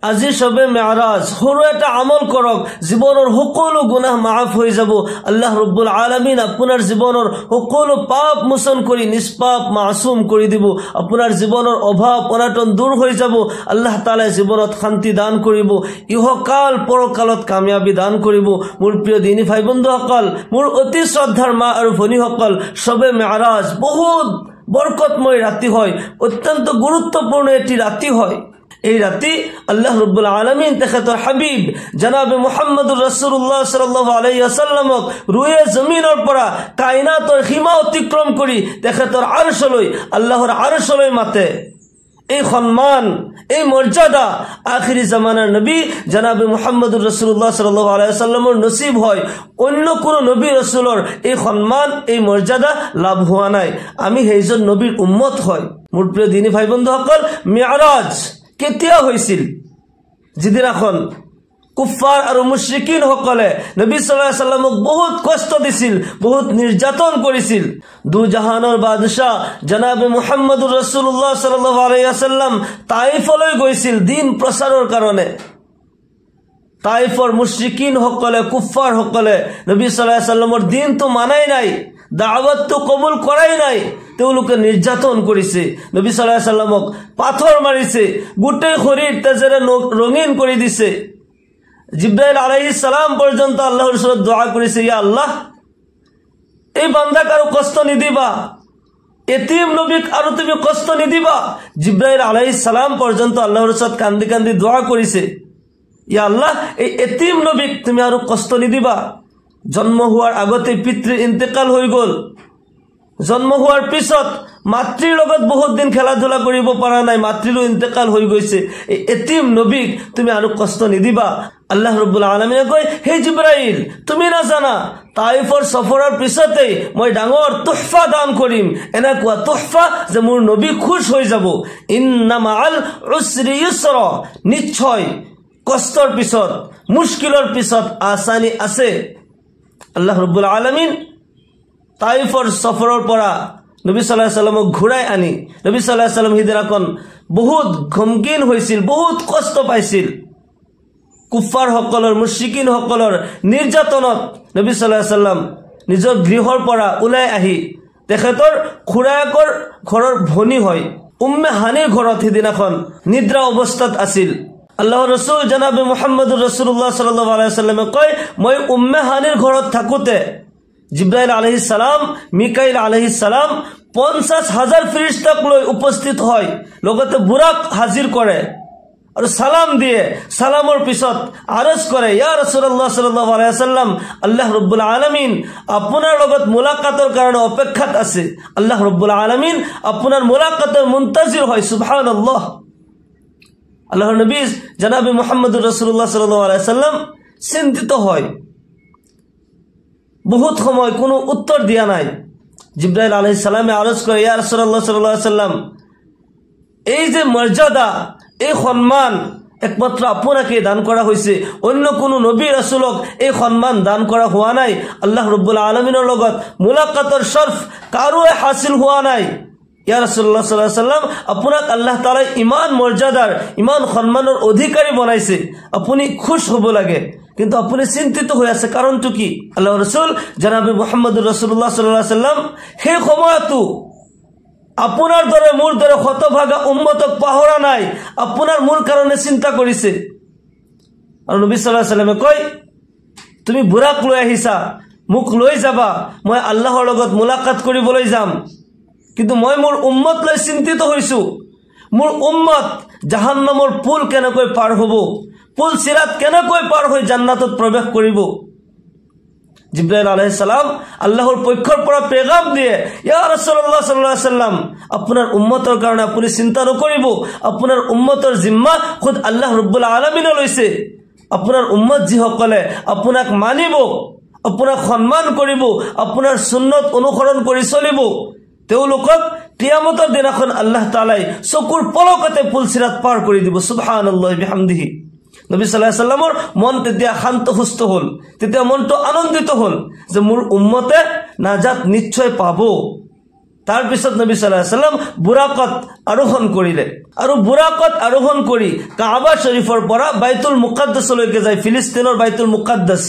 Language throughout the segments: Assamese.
আজি সবে মেৰাজ সৰু এটা আমল কৰক জীৱনৰ সকলো গুনাহ মাফ হৈ যাব আল্লাহ ৰব্বুল আলামিন আপোনাৰ জীৱনৰ সকলো পাপ মোচন কৰি নিষ্পাপ মাসুম কৰি দিব আপোনাৰ জীৱনৰ অভাৱ অনাটন দূৰ হৈ যাব আল্লাহ তাআলা জীৱনত শান্তি দান কৰিব ইহকাল পৰকালত কামিয়াবি দান কৰিব মোৰ প্ৰিয় দিনী ভাই বন্ধুসকল মোৰ অতি শ্ৰদ্ধাৰ মা আৰু ভনীসকল সবে মেৰাজ বহুত বৰকতময় ৰাতি হয় অত্যন্ত গুৰুত্বপূৰ্ণ এটি ৰাতি হয় এই ৰাতি আল্লাহ ৰাব্বুল আলামিন তেখেতৰ হাবিব জনাবে মুহাম্মদুৰ ৰাসূলুল্লাহ সাল্লাল্লাহু আলাইহি ওয়াসাল্লামক ৰুয়ে জমিনৰ পৰা কায়নাতৰ সীমা অতিক্ৰম কৰি তেখেতৰ আৰশলৈ আল্লাহৰ আৰশলৈ মাতে এই সম্মান এই মৰ্যাদা আখিৰি জামানাৰ নবী জনাবে মুহাম্মদুৰ ৰাসূলুল্লাহ সাল্লাল্লাহু আলাইহি ওয়াসাল্লামৰ নসিব হয় অন্য কোন নবী ৰাসূলৰ এই সম্মান এই মৰ্যাদা লাভ হোৱা নাই আমি সেইজন নবীৰ উম্মত হয় মোৰ প্ৰিয় দিনী ভাই বন্ধুসকল মেৰাজ কেতিয়া হৈছিল যিদিনাখন কুফাৰ আৰু মুশৰিকিন সকলে নবী সাল্লাল্লাহু আলাইহি ওয়াসাল্লামক বহুত কষ্ট দিছিল বহুত নিৰ্যাতন কৰিছিল দু জাহানৰ বাদশা জনাবে মুহাম্মদুৰ ৰাসূলুল্লাহ সাল্লাল্লাহু আলাইহি ওয়াসাল্লাম তাইফলৈ গৈছিল দিন প্ৰচাৰৰ কাৰণে তাইফৰ মুশৰিকিন সকলে কুফাৰ সকলে নবী সাল্লাল্লাহু আলাইহি ওয়াসাল্লামৰ দিনটো মানাই নাই দাওয়াতটো কবুল কৰাই নাই তেওঁলোকে নিৰ্যাতন কৰিছে নবী সাল্লাল্লাহু আলাইহি ওয়াসাল্লামক পাথৰ মাৰিছে গোটেই শৰীৰ তেজেৰে ৰঙীন কৰি দিছে জিব্ৰাইল আলাইহিস সালাম পৰ্যন্ত আল্লাহৰ ওচৰত দোয়া কৰিছে ইয়া আল্লাহ এই বান্দাক আৰু কষ্ট নিদিবা এতিম নবীক আৰু তুমি কষ্ট নিদিবা জিব্ৰাইল আলাইহিস সালাম পৰ্যন্ত আল্লাহৰ ওচৰত কান্দি কান্দি দোয়া কৰিছে ইয়া আল্লাহ এই এতিম নবীক তুমি আৰু কষ্ট নিদিবা জন্ম হোৱাৰ আগতে পিতৃ ইন্তেকাল হৈ গল জন্ম হোৱাৰ পিছত মাতৃৰ লগত বহুত দিন খেলা ধুলা কৰিব পৰা নাই মাতৃৰো ইন্তেকাল হৈ গৈছে এই এতিম নবীক তুমি আৰু কষ্ট নিদিবা আল্লাহ ৰাব্বুল আলামিনে কয় হে জিব্ৰাইল তুমি না জানা তাইফৰ সফৰৰ পিছতে মই ডাঙৰ তোহফা দান কৰিম এনেকুৱা তোহফা যে মোৰ নবী খুশ হৈ যাব ইন্না মাআল উসৰি ইউসৰা নিশ্চয় কষ্টৰ পিছত মুশকিলৰ পিছত আসানি আছে আল্লাহ ৰাব্বুল আলামিন তাইফৰ সফৰৰ পৰা নবী সাল্লাল্লাহু আলাইহি ওয়াসাল্লামক ঘুৰাই আনি নবী সাল্লাল্লাহু আলাইহি ওয়াসাল্লাম হিদিনাখন বহুত গমগিন হৈছিল বহুত কষ্ট পাইছিল কুফাৰ সকলৰ মুশৰিকিন সকলৰ নিৰ্যাতনত নবী সাল্লাল্লাহু আলাইহি ওয়াসাল্লাম নিজৰ গৃহৰ পৰা ওলাই আহি তেখেতৰ খুৰাকৰ ঘৰৰ ভনী হয় উম্মে হানিৰ ঘৰত হিদিনাখন নিদ্ৰা অৱস্থাত আছিল আল্লাহৰ ৰাসূল জনাবে মুহাম্মদুৰ ৰাসূলুল্লাহ সাল্লাল্লাহু আলাইহি ওয়াসাল্লামে কয় মই উম্মে হানিৰ ঘৰত থাকোতে জিব্রাইল আলাইহিস সালাম মিকাইল আলাইহিস সালাম 50,000 ফেরেশতাক লৈ উপস্থিত হয় লগতে বুরাক হাজির করে আর সালাম দিয়ে সালামৰ পিছত আৰজ কৰে ইয়া ৰাসূলুল্লাহ সাল্লাল্লাহু আলাইহি ওয়াসাল্লাম আল্লাহ ৰাব্বুল আলামিন আপোনাৰ লগত মুলাকাতৰ কাৰণে অপেক্ষাত আছে আল্লাহ ৰাব্বুল আলামিন আপোনাৰ মুলাকাতৰ মুনতাজিৰ হয় সুবহানাল্লাহ আল্লাহর নবী জনাবে মুহাম্মদুর রাসূলুল্লাহ সাল্লাল্লাহু আলাইহি ওয়াসাল্লাম চিন্তিত হয় বহুত সময় কোনো উত্তর দিয়া নাই জিব্রাইল আলাইহিস সালামে আরজ করে ইয়া রাসূলুল্লাহ সাল্লাল্লাহু আলাইহি ওয়াসাল্লাম এই যে মর্যাদা এই সম্মান একমাত্র আপনাকে দান করা হয়েছে অন্য কোনো নবী রাসূলক এই সম্মান দান করা হওয়া নাই আল্লাহ রাব্বুল আলামিনের লগত মুলাকাতৰ শৰফ কাৰোই হাসিল হওয়া নাই ইয়া ৰাসূলুল্লাহ সাল্লাল্লাহু আলাইহি ওয়াসাল্লাম আপোনাক আল্লাহ তাআলা ইমান মৰ্যাদাৰ ইমান সম্মানৰ অধিকাৰী বনাইছে আপুনি খুশ হ'ব লাগে কিন্তু আপনি চিন্তিত হৈ আছে কাৰণটো কি আল্লাহৰ ৰাসূল জনাবে মুহাম্মদুৰ ৰাসূলুল্লাহ সাল্লাল্লাহু আলাইহি ওয়াসাল্লাম সেই সময়তো আপোনাৰ দৰে মোৰ দৰে হতভাগা উম্মতক পাহৰা নাই আপোনাৰ মোৰ কাৰণে চিন্তা কৰিছে আৰু নবী সাল্লাল্লাহু আলাইহি ওয়াসাল্লামে কয় তুমি বুৰাক লৈ আহিছা মোক লৈ যাবা মই আল্লাহৰ লগত মুলাকাত কৰিবলৈ যাম কিন্তু মই মোৰ উম্মত লৈ চিন্তিত হৈছো মোৰ উম্মত জাহান্নামৰ পুল কেনেকৈ পাৰ হ'ব পুল সিৰাত কেনেকৈ পাৰ হৈ জান্নাতত প্ৰৱেশ কৰিব জিব্ৰাইল আলাইহিস সালাম আল্লাহৰ পক্ষৰ পৰা পেগাম দিয়ে ইয়া ৰাসূলুল্লাহ সাল্লাল্লাহু আলাইহি ওয়াসাল্লাম আপোনাৰ উম্মতৰ কাৰণে আপুনি চিন্তা নকৰিব আপোনাৰ উম্মতৰ জিম্মা খুদ আল্লাহ ৰাব্বুল আলামিনে লৈছে আপোনাৰ উম্মত যি সকলে আপোনাক মানিব আপোনাক সম্মান কৰিব আপোনাৰ সুন্নত অনুসৰণ কৰি চলিব তেওঁলোকক কিয়ামতৰ দিনাখন আল্লাহ তাআলাই চকুৰ পলকতে পুল সিৰাত পাৰ কৰি দিব সুবহানাল্লাহি বিহামদিহি নবী সাল্লাল্লাহু আলাইহি ওয়াসাল্লামৰ মন তেতিয়া শান্ত সুস্থ হল তেতিয়া মনটো আনন্দিত হল যে মোৰ উম্মতে নাজাত নিশ্চয় পাব তাৰ পিছত নবী সাল্লাল্লাহু আলাইহি ওয়াসাল্লাম বুৰাকত আৰোহণ কৰিলে আৰু বুৰাকত আৰোহণ কৰি কাবা শৰীফৰ পৰা বাইতুল মুকাদ্দাছলৈকে যায়, ফিলিস্তিনৰ বাইতুল মুকাদ্দাছ।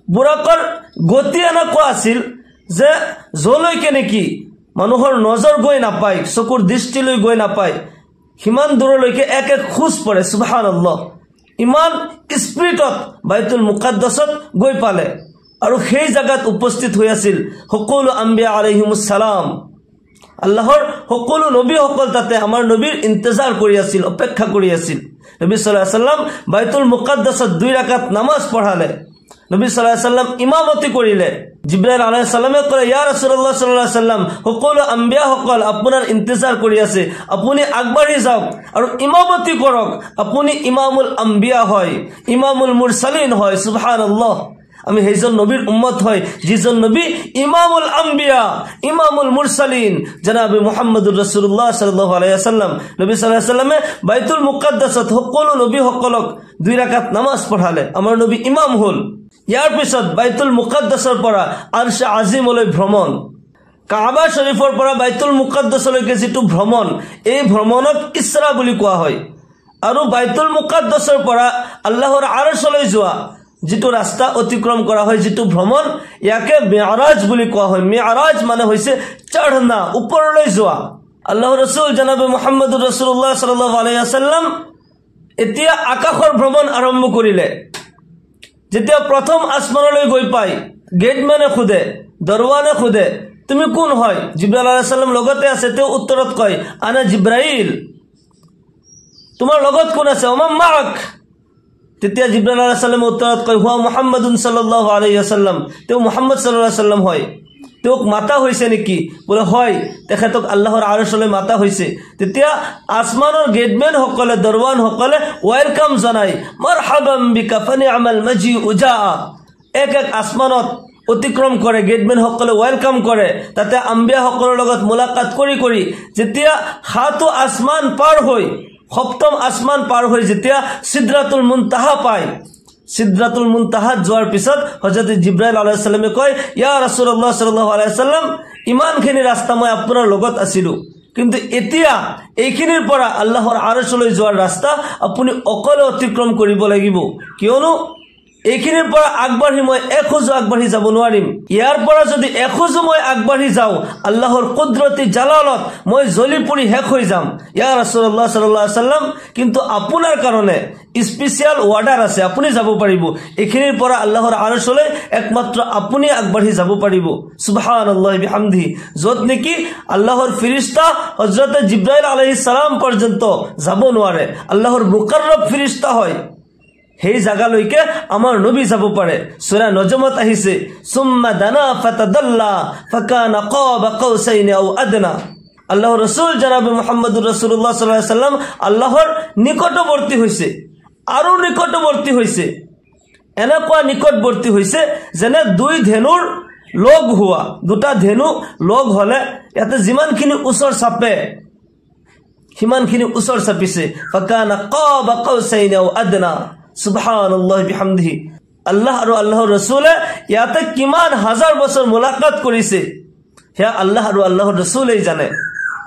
বুৰাকৰ গতি এনেকুৱা আছিল যে যলৈকে নেকি মানুহৰ নজৰ গৈ নাপায়, চকুৰ দৃষ্টিলৈ গৈ নাপায়, সিমান দূৰলৈকে এক এক খোজ পৰে। সুবহানাল্লাহ, ইমান স্পিৰিটত বাইতুল মুকাদ্দাছত গৈ পালে আৰু সেই জায়গাত উপস্থিত হৈ আছিল সকলো আম্বিয়া আলাইহিমুস সালাম। আল্লাহৰ সকলো নবীসকল তাতে আমাৰ নবীৰ ইন্তজাৰ কৰি আছিল, অপেক্ষা কৰি আছিল। নবী সাল্লাল্লাহু আলাইহি ওয়াসাল্লাম বাইতুল মুকাদ্দাছত 2 ৰাকাত নামাজ পঢ়ালে। নবী সাল্লাল্লাহু আলাইহি ওয়াসাল্লাম ইমামতি কৰিলে। জিব্ৰাইল আলাইহিস সালামে কলে, ইয়া ৰাসূলুল্লাহ সাল্লাল্লাহু আলাইহি ওয়াসাল্লাম, সকলো আম্বিয়াসকল আপোনাৰ ইন্তজাৰ কৰি আছে, আপুনি আগবাঢ়ি যাওক আৰু ইমামতি কৰক। আপুনি ইমামুল আম্বিয়া হয়, ইমামুল মুৰসালিন হয়। সুবহানাল্লাহ, আমি সেইজন নবীৰ উম্মত হয় যিজন নবী ইমামুল আম্বিয়া, ইমামুল মুরসালিন জনাবে মুহাম্মদুর রাসূলুল্লাহ সাল্লাল্লাহু আলাইহি ওয়াসাল্লাম। নবী সাল্লাল্লাহু আলাইহি ওয়াসাল্লামে বাইতুল মুকাদ্দাসত সকলো নবীসকলক 2 রাকাত নামাজ পঢ়ালে। আমাৰ নবী ইমাম হল। ইয়াৰ পিছত বাইতুল মুকাদ্দাসৰ পৰা আৰশ আজিমলৈ ভ্ৰমণ, কাবা শৰীফৰ পৰা বাইতুল মুকাদ্দাসলৈকে যিটো ভ্ৰমণ, এই ভ্ৰমণক ইছৰা বুলি কোৱা হয়। আৰু বাইতুল মুকাদ্দাসৰ পৰা আল্লাহৰ আৰশলৈ যোৱা যিটো ৰাস্তা অতিক্ৰম কৰা হয়, যিটো ভ্ৰমণ, ইয়াকে মেৰাজ বুলি কোৱা হয়। মেৰাজ মানে হৈছে চঢ়না, ওপৰলৈ যোৱা। আল্লাহৰ ৰাসূল জনাবে মুহাম্মদুৰ ৰাসূলুল্লাহ সাল্লাল্লাহু আলাইহি ওয়াসাল্লাম এতিয়া আকাশৰ ভ্ৰমণ আৰম্ভ কৰিলে। যেতিয়া প্ৰথম আসমানলৈ গৈ পায়, গেটমেনে খুদে, দৰৱানে খুদে, তুমি কোন হয়? জিব্ৰাইল আলাইহিস সালাম লগতে আছে। তেওঁ উত্তৰত কয়, আনা জিব্ৰাইল। তোমাৰ লগত কোন আছে? ওমা মাক। তেতিয়া জিব্ৰাইল আলাইহিস সালাম উত্তৰত কয়, হুৱা মুহাম্মাদুন সাল্লাল্লাহু আলাইহি ওয়াসাল্লাম। তেওঁ মুহাম্মদ সাল্লাল্লাহু আলাইহি ওয়াসাল্লাম হয়। তেওঁক মাতা হৈছে নেকি? বোলে হয়, তেখেতক আল্লাহৰ আৰশলৈ মাতা হৈছে। তেতিয়া আসমানৰ গেটমেন সকলে, দৰৱান সকলে ওয়েলকাম জনায়, মাৰহাবাম বিকা ফানি'মাল মাজি উজা। এক এক আসমানত অতিক্ৰম কৰে, গেটমেন সকলে ওয়েলকাম কৰে। তাতে আম্বিয়া সকলৰ লগত মুলাকাত কৰি কৰি যেতিয়া 7 আসমান পাৰ হৈ, 7ম আসমান পাৰ হৈ যেতিয়া সিদৰাতুল মুনতাহা পায়, সিদৰাতুল মুনতাহাত যোৱাৰ পিছত হযৰত জিব্ৰাইল আলাইহিস সালামে কয়, ইয়া ৰাসূলুল্লাহ সাল্লাল্লাহু আলাইহি ওয়াসাল্লাম, ইমানখিনি ৰাস্তা মই আপোনাৰ লগত আছিলো, কিন্তু এতিয়া এইখিনিৰ পৰা আল্লাহৰ আৰশলৈ যোৱাৰ ৰাস্তা আপুনি অকলে অতিক্ৰম কৰিব লাগিব, কিয়নো এইখিনিৰ পৰা আগবাঢ়ি মই এখোজো আগবাঢ়ি যাব নোৱাৰিম। ইয়াৰ পৰা যদি এখোজো মই আগবাঢ়ি যাওঁ, আল্লাহৰ কুদৰতি জালালত মই জ্বলি পুৰি শেষ হৈ যাম। ইয়া ৰাসূলুল্লাহ সাল্লাল্লাহু আলাইহি ওয়াসাল্লাম, কিন্তু আপোনাৰ কাৰণে স্পেশাল অৰ্ডাৰ আছে, আপুনি যাব পাৰিব। এইখিনিৰ পৰা আল্লাহৰ আৰশলৈ একমাত্ৰ আপুনি আগবাঢ়ি যাব পাৰিব। সুবহানাল্লাহি বিহামদিহি। যত নেকি আল্লাহৰ ফেৰেশতা হযৰত জিব্ৰাইল আলাইহিস সালাম পৰ্যন্ত যাব নোৱাৰে, আল্লাহৰ মুকাৰৰব ফেৰেশতা হয়, সেই জায়গালৈকে আমাৰ নবী যাব পাৰে। সূরা নজমত আহিছে, সুম্মা দানা ফাতাদাল্লা ফাকানা কাবা কাউসাইন আও আদনা। আল্লাহর রাসূল জনাবে মুহাম্মদুর রাসূলুল্লাহ সাল্লাল্লাহু আলাইহি ওয়াসাল্লাম আল্লাহর নিকটবৰ্তী হৈছে, আৰু নিকটবৰ্তী হৈছে, এনেকুৱা নিকটবৰ্তী হৈছে যেনে 2 ধেনুৰ লগ হোৱা। 2টা ধেনু লগ হলে ইয়াতে যিমানখিনি ওচৰ চাপে সিমানখিনি ওচৰ চাপিছে। ফাকানা কাবা কাউসাইন আও আদনা। সুবহানাল্লাহি বিহামদিহি। আল্লাহ আৰু আল্লাহৰ ৰাসূলে ইয়াতে কিমান হাজাৰ বছৰ মুলাকাত কৰিছে, সেয়া আল্লাহ আৰু আল্লাহৰ ৰাসূলেই জানে।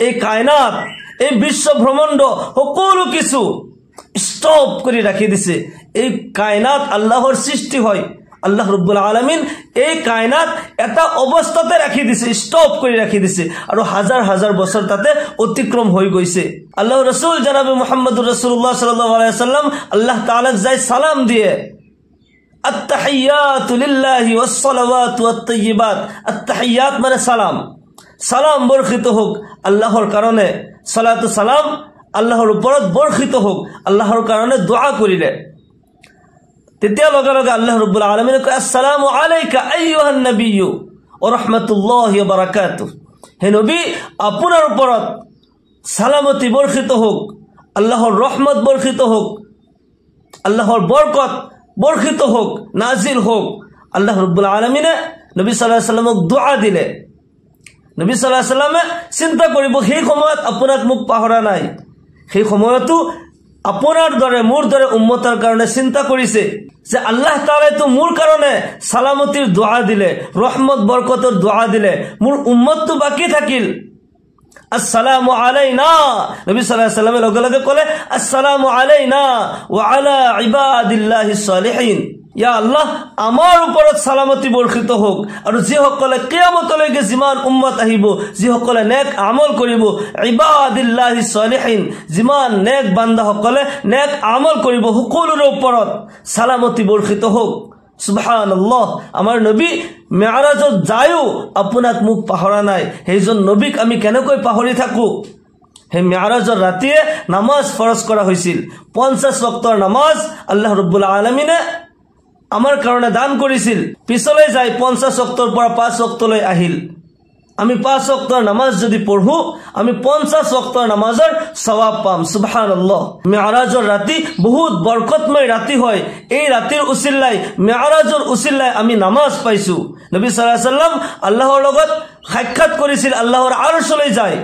এই কায়নাত, এই বিশ্ব ব্ৰহ্মাণ্ড সকলো কিছু ষ্টপ কৰি ৰাখি দিছে। এই কায়নাত আল্লাহৰ সৃষ্টি হয়, আল্লাহ ৰব্বুল আলামিন এই কায়নাত এটা অৱস্থাতে ৰাখি দিছে, ষ্টপ কৰি ৰাখি দিছে, আৰু হাজাৰ হাজাৰ বছৰ তাতে অতিক্ৰম হৈ গৈছে। আল্লাহৰ ৰাসূল জনাবে মুহাম্মদুৰ ৰাসূলুল্লাহ সাল্লাল্লাহু আলাইহি ওয়াসাল্লাম আল্লাহ তাআলাক যাই সালাম দিয়ে, আত-তাহিয়াতু লিল্লাহি ওয়াস-সালাওয়াতু ওয়াত-তাইয়্যিবাত। আত-তাহিয়াত মানে সালাম, সালাম বৰ্ষিত হোক আল্লাহৰ কাৰণে, সালাতু সালাম আল্লাহৰ ওপৰত বৰ্ষিত হোক, আল্লাহৰ কাৰণে দোয়া কৰিলে। তেতিয়া লগে লগে আল্লাহ ৰাব্বুল আলামিনে কয়, আসসালামু আলাইকা আইয়ুহান নাবিয়্যু ওয়া ৰাহমাতুল্লাহি ওয়া বাৰাকাতুহু। হে নবী, আপোনাৰ ওপৰত সালামতি বৰ্ষিত হোক, আল্লাহৰ ৰহমত বৰ্ষিত হোক, আল্লাহৰ বৰকত বৰ্ষিত হোক, নাজিল হোক। আল্লাহ ৰাব্বুল আলামিনে নবী সাল্লাল্লাহু আলাইহি ওয়াসাল্লামক দোয়া দিলে। নবী সাল্লাল্লাহু আলাইহি ওয়াসাল্লামে চিন্তা কৰিব, সেই সময়ত আপোনাক মোক পাহৰা নাই, সেই সময়তো আপোনাৰ দৰে মোৰ দৰে উম্মতৰ কাৰণে চিন্তা কৰিছে। যে আল্লাহ তাআলা তো মোর কারণে সালামতির দোয়া দিলে, রহমত বরকতের দোয়া দিলে, মোর উম্মত তো বাকি থাকিল। আসসালামু আলাইনা, নবী সাল্লাল্লাহু আলাইহি ওয়াসাল্লাম লগে লগে কলে আসসালামু আলাইনা ওয়া আলা ইবাদিল্লাহিস সালিহিন। ইয়া আল্লাহ, আমার ওপৰত সালামতি বৰ্ষিত হোক, আৰু যিসকলে কিয়ামতলৈকে যিমান উম্মত আহিব, যিসকলে নেক আমল কৰিব, ইবাদিল্লাহিস সালিহিন, যিমান নেক বান্দাসকলে নেক আমল কৰিব, সকলোৰে ওপৰত সালামতি বৰ্ষিত হোক। সুবহানাল্লাহ। আমাৰ নবী মেৰাজত যায়ও আপোনাক মোক পাহৰা নাই। সেইজন নবীক আমি কেনেকৈ পাহৰি থাকো? সেই মেৰাজৰ ৰাতিয়ে নামাজ ফৰজ কৰা হৈছিল। 50 ওয়াক্তৰ নামাজ আল্লাহ ৰাব্বুল আলামিনে আমাৰ কাৰণে দান কৰিছিল। পিছলৈ যাই 50 ওয়াক্তৰ পৰা 5 ওয়াক্তলৈ আহিল। আমি 5 ওয়াক্তৰ নামাজ যদি পঢ়ো, আমি 50 ওয়াক্তৰ নামাজৰ সওয়াব পাম। সুবহানাল্লাহ। মেৰাজৰ ৰাতি বহুত বৰকতময় ৰাতি হয়। এই ৰাতিৰ উচিলাই, মেৰাজৰ উচিলাই আমি নামাজ পাইছো। নবী সাল্লাল্লাহু আলাইহি ওয়াসাল্লাম আল্লাহৰ লগত সাক্ষাৎ কৰিছিল, আল্লাহৰ আৰশলৈ যায়,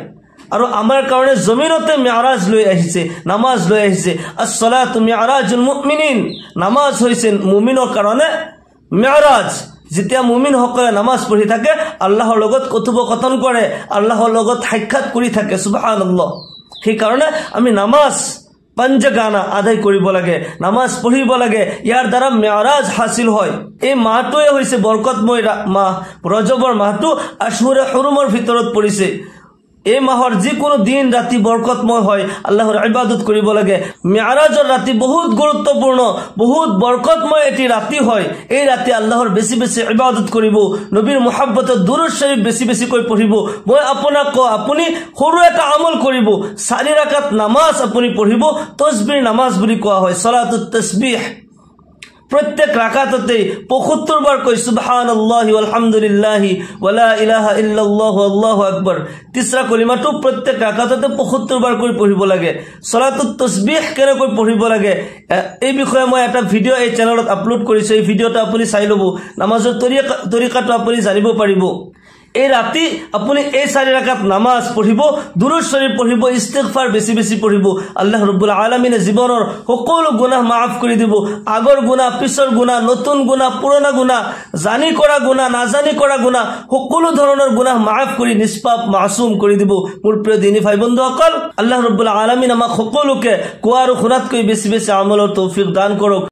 আৰু আমাৰ কাৰণে জমিনতে মেৰাজ লৈ আহিছে, নামাজ লৈ আহিছে। আস-সালাতু মি'ৰাজুল মুমিনিন, নামাজ হৈছে মুমিনৰ কাৰণে মেৰাজ। যেতিয়া মুমিন সকলে নামাজ পঢ়ি থাকে, আল্লাহৰ লগত কথোপকথন কৰে, আল্লাহৰ লগত সাক্ষাৎ কৰি থাকে। সুবহানাল্লাহ। সেইকাৰণে আমি নামাজ পঞ্জগানা আদায় কৰিব লাগে, নামাজ পঢ়িব লাগে। ইয়াৰ দ্বাৰা মেৰাজ হাসিল হয়। এই মাহটোৱে হৈছে বৰকতময় মাহ। ৰজবৰ মাহটো আশহুৰে হুৰুমৰ ভিতৰত পৰিছে। এই মাহৰ যিকোনো দিন ৰাতি বৰকতময় হয়, আল্লাহৰ ইবাদত কৰিব লাগে। মেৰাজৰ ৰাতি বহুত গুৰুত্বপূৰ্ণ, বহুত বৰকতময় এটি ৰাতি হয়। এই ৰাতি আল্লাহৰ বেছি বেছি ইবাদত কৰিব, নবীৰ মুহাব্বতত দুৰুদ শৰীফ বেছি বেছিকৈ পঢ়িব। মই আপোনাক কওঁ, আপুনি সৰু এটা আমল কৰিব, 4 ৰাকাত নামাজ আপুনি পঢ়িব। তাসবিহ নামাজ বুলি কোৱা হয়, সালাতুত তাসবিহ। প্রত্যেক রাকাততে ৭৫ বার কই সুবহানাল্লাহি ওয়ালহামদুলিল্লাহি ওয়ালা ইলাহা ইল্লাল্লাহু আল্লাহু আকবার। তিসরা কলিমাটো প্রত্যেক রাকাততে ৭৫ বার কই পঢ়িব লাগে। সালাতুত তাসবিহ কেনেকৈ পঢ়িব লাগে এই বিষয়ে মই এটা ভিডিও এই চ্যানেলত আপলোড কৰিছো। এই ভিডিওটা আপুনি চাই লব, নামাজৰ তৰিকাটো আপুনি জানিব পাৰিব। এই ৰাতি আপুনি এই 4 ৰাকাত নামাজ পঢ়িব, দুৰুদ শৰীফ পঢ়িব, ইস্তিগফাৰ বেছি বেছি পঢ়িব। আল্লাহ ৰাব্বুল আলামিনে জীৱনৰ সকলো গুনাহ মাফ কৰি দিব। আগৰ গুনাহ, পিছৰ গুনাহ, নতুন গুনাহ, পুৰণা গুনাহ, জানি কৰা গুনাহ, নাজানি কৰা গুনাহ, সকলো ধৰণৰ গুনাহ মাফ কৰি নিষ্পাপ মাসুম কৰি দিব। মোৰ প্ৰিয় দিনী ভাই বন্ধুসকল, আল্লাহ ৰাব্বুল আলামিন আমাক সকলোকে কোৱা আৰু শুনাতকৈ বেছি বেছি আমলৰ তৌফিক দান কৰক।